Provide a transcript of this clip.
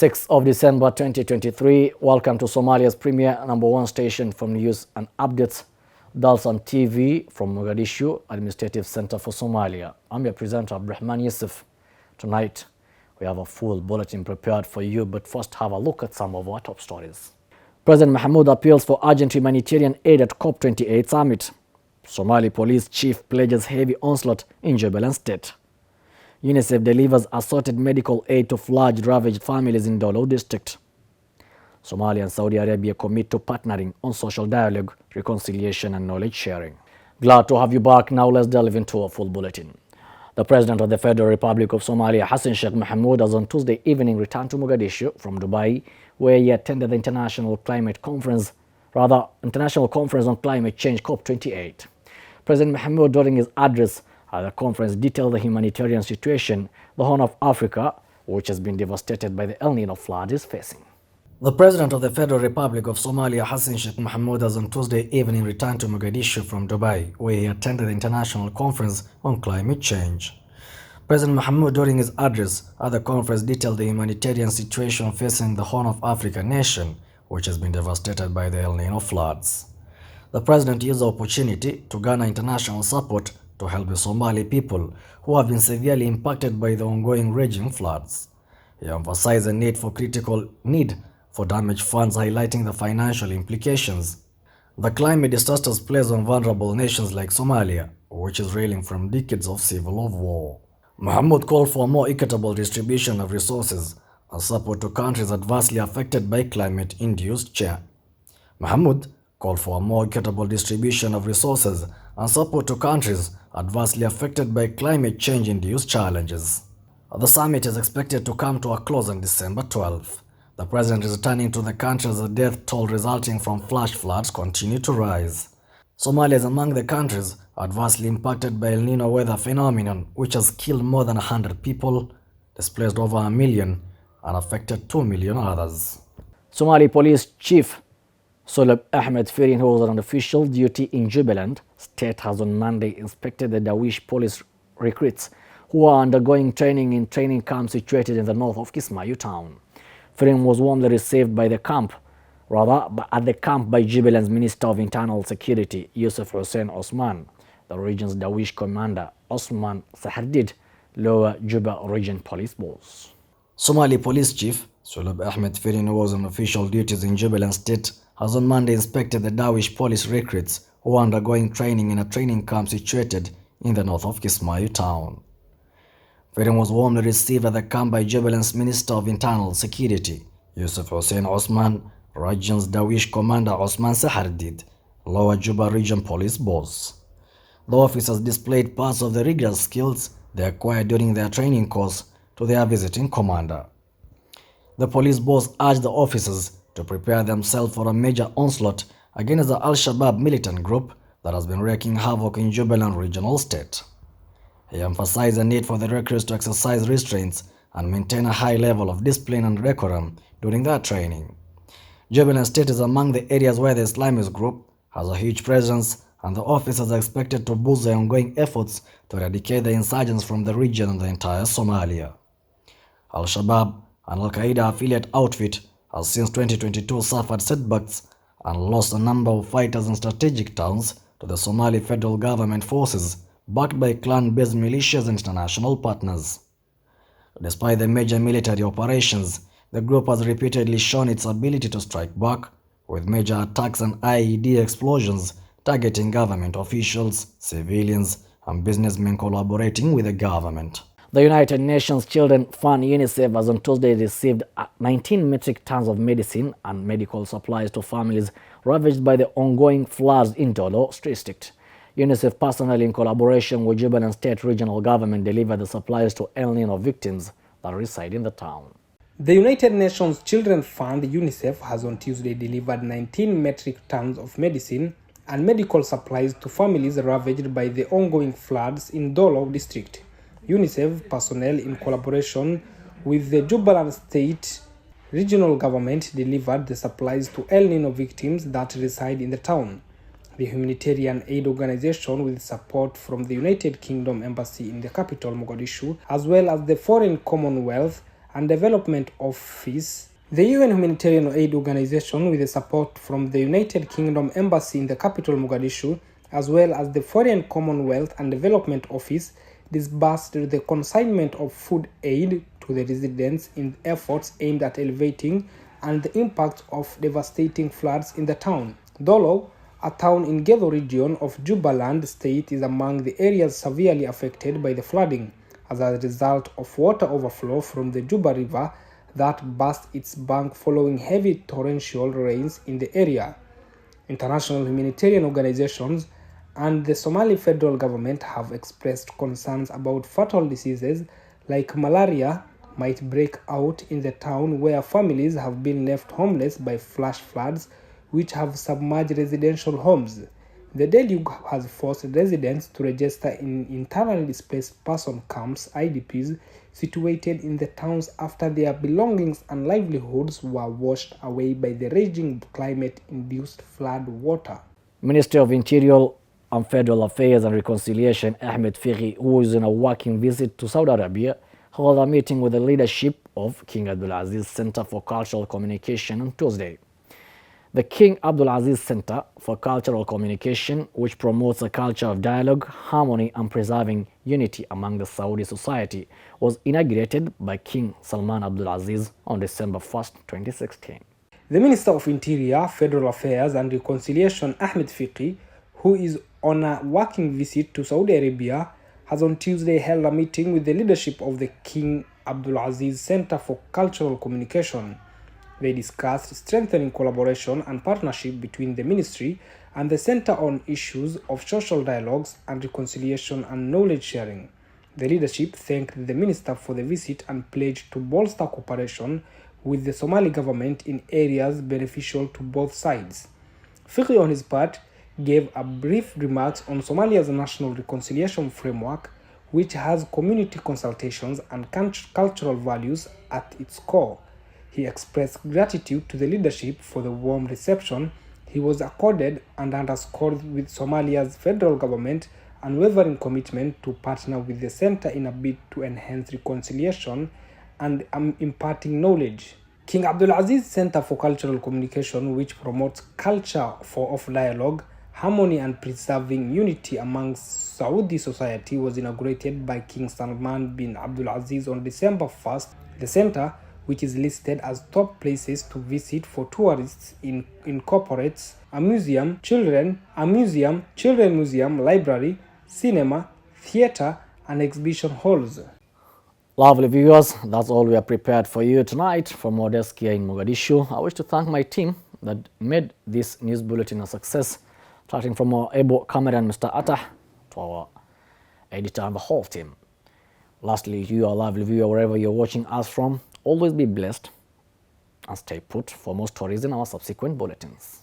6th of December 2023. Welcome to Somalia's premier #1 station from news and updates, Dalsan TV from Mogadishu, Administrative Center for Somalia. I'm your presenter, Abdurrahman Yusuf. Tonight, we have a full bulletin prepared for you, but first have a look at some of our top stories. President Mahmoud appeals for urgent humanitarian aid at COP28 summit. Somali police chief pledges heavy onslaught in Jubaland state. UNICEF delivers assorted medical aid to flood-ravaged families in Dolo district. Somalia and Saudi Arabia commit to partnering on social dialogue, reconciliation and knowledge sharing. Glad to have you back. Now let's delve into a full bulletin. The President of the Federal Republic of Somalia, Sheikh Mohamud, has on Tuesday evening returned to Mogadishu from Dubai, where he attended the International Conference on Climate Change COP28. President Mohamud, during his address at the conference, detailed the humanitarian situation the Horn of Africa, which has been devastated by the El Nino flood, is facing. The President of the Federal Republic of Somalia, Sheikh Mohamud, has on Tuesday evening returned to Mogadishu from Dubai, where he attended the International Conference on Climate Change. President Mohamud, during his address at the conference, detailed the humanitarian situation facing the Horn of Africa nation, which has been devastated by the El Nino floods. The President used the opportunity to garner international support to help the Somali people who have been severely impacted by the ongoing raging floods. He emphasized the need for damage funds, highlighting the financial implications the climate disasters place on vulnerable nations like Somalia, which is reeling from decades of civil war. Mohamud called for a more equitable distribution of resources and support to countries adversely affected by climate-induced change. Mohamud called for a more equitable distribution of resources and support to countries adversely affected by climate change-induced challenges. The summit is expected to come to a close on December 12th. The President is returning to the country as the death toll resulting from flash floods continue to rise. Somalia is among the countries adversely impacted by El Nino weather phenomenon, which has killed more than 100 people, displaced over 1 million, and affected 2 million others. Somali Police Chief Solab Ahmed Firin, who was on official duty in Jubaland state, has on Monday inspected the Dawish police recruits who are undergoing training in training camps situated in the north of Kismayu town. Firin was warmly received at the camp by Jubaland's Minister of Internal Security, Yusuf Hussein Osman, the region's Dawish commander, Osman Sahardid, Lower Juba Region Police Boss. Somali Police Chief Solab Ahmed Firin, who was on official duties in Jubaland state, has on Monday inspected the Dawish police recruits who are undergoing training in a training camp situated in the north of Kismayu town. Firin was warmly received at the camp by Jubaland's Minister of Internal Security, Yusuf Hussein Osman, region's Dawish commander Osman Sahardid, Lower Juba Region Police Boss. The officers displayed parts of the rigorous skills they acquired during their training course to their visiting commander. The police boss urged the officers to prepare themselves for a major onslaught against the Al-Shabaab militant group that has been wreaking havoc in Jubaland regional state. He emphasized the need for the recruits to exercise restraints and maintain a high level of discipline and decorum during their training. Jubaland state is among the areas where the Islamist group has a huge presence, and the officers are expected to boost their ongoing efforts to eradicate the insurgents from the region and the entire Somalia. Al-Shabaab, an Al-Qaeda affiliate outfit, has since 2022 suffered setbacks and lost a number of fighters in strategic towns to the Somali federal government forces, backed by clan-based militias and international partners. Despite the major military operations, the group has repeatedly shown its ability to strike back, with major attacks and IED explosions targeting government officials, civilians, and businessmen collaborating with the government. The United Nations Children Fund, UNICEF, has on Tuesday received 19 metric tons of medicine and medical supplies to families ravaged by the ongoing floods in Dolo district. UNICEF personally, in collaboration with Jubaland State Regional Government, delivered the supplies to El Nino victims that reside in the town. The United Nations Children Fund, UNICEF, has on Tuesday delivered 19 metric tons of medicine and medical supplies to families ravaged by the ongoing floods in Dolo district. UNICEF personnel, in collaboration with the Jubaland State Regional Government, delivered the supplies to El Nino victims that reside in the town. The humanitarian aid organization, with support from the United Kingdom Embassy in the capital Mogadishu, as well as the Foreign Commonwealth and Development Office, the UN humanitarian aid organization, with the support from the United Kingdom Embassy in the capital Mogadishu, as well as the Foreign Commonwealth and Development Office, disbursed the consignment of food aid to the residents in efforts aimed at elevating and the impact of devastating floods in the town. Dolo, a town in Gedo region of Jubaland state, is among the areas severely affected by the flooding as a result of water overflow from the Juba River that burst its bank following heavy torrential rains in the area. International humanitarian organizations and the Somali federal government have expressed concerns about fatal diseases like malaria might break out in the town, where families have been left homeless by flash floods which have submerged residential homes. The deluge has forced residents to register in internally displaced person camps (IDPs) situated in the towns after their belongings and livelihoods were washed away by the raging climate-induced flood water. Minister of Interior and Federal Affairs and Reconciliation Ahmed Fiqi, who is on a working visit to Saudi Arabia, held a meeting with the leadership of King Abdulaziz Center for Cultural Communication on Tuesday. The King Abdulaziz Center for Cultural Communication, which promotes a culture of dialogue, harmony and preserving unity among the Saudi society, was inaugurated by King Salman Abdulaziz on December 1, 2016. The Minister of Interior, Federal Affairs and Reconciliation Ahmed Fiqi, who is on a working visit to Saudi Arabia, has on Tuesday held a meeting with the leadership of the King Abdulaziz Center for Cultural Communication. They discussed strengthening collaboration and partnership between the ministry and the center on issues of social dialogues and reconciliation and knowledge sharing. The leadership thanked the minister for the visit and pledged to bolster cooperation with the Somali government in areas beneficial to both sides. Fiqi, on his part, gave a brief remarks on Somalia's national reconciliation framework, which has community consultations and cultural values at its core. He expressed gratitude to the leadership for the warm reception he was accorded and underscored with Somalia's federal government unwavering commitment to partner with the center in a bid to enhance reconciliation and imparting knowledge. King Abdulaziz Center for Cultural Communication, which promotes culture of dialogue, harmony and preserving unity among Saudi society, was inaugurated by King Salman bin Abdulaziz on December 1st. The center, which is listed as top places to visit for tourists, incorporates a museum, children museum, library, cinema, theater, and exhibition halls. Lovely viewers, that's all we are prepared for you tonight from our desk here in Mogadishu. I wish to thank my team that made this news bulletin a success, starting from our able cameraman Mr. Attah to our editor and the whole team. Lastly, you, our lovely viewer, wherever you're watching us from, always be blessed and stay put for more stories in our subsequent bulletins.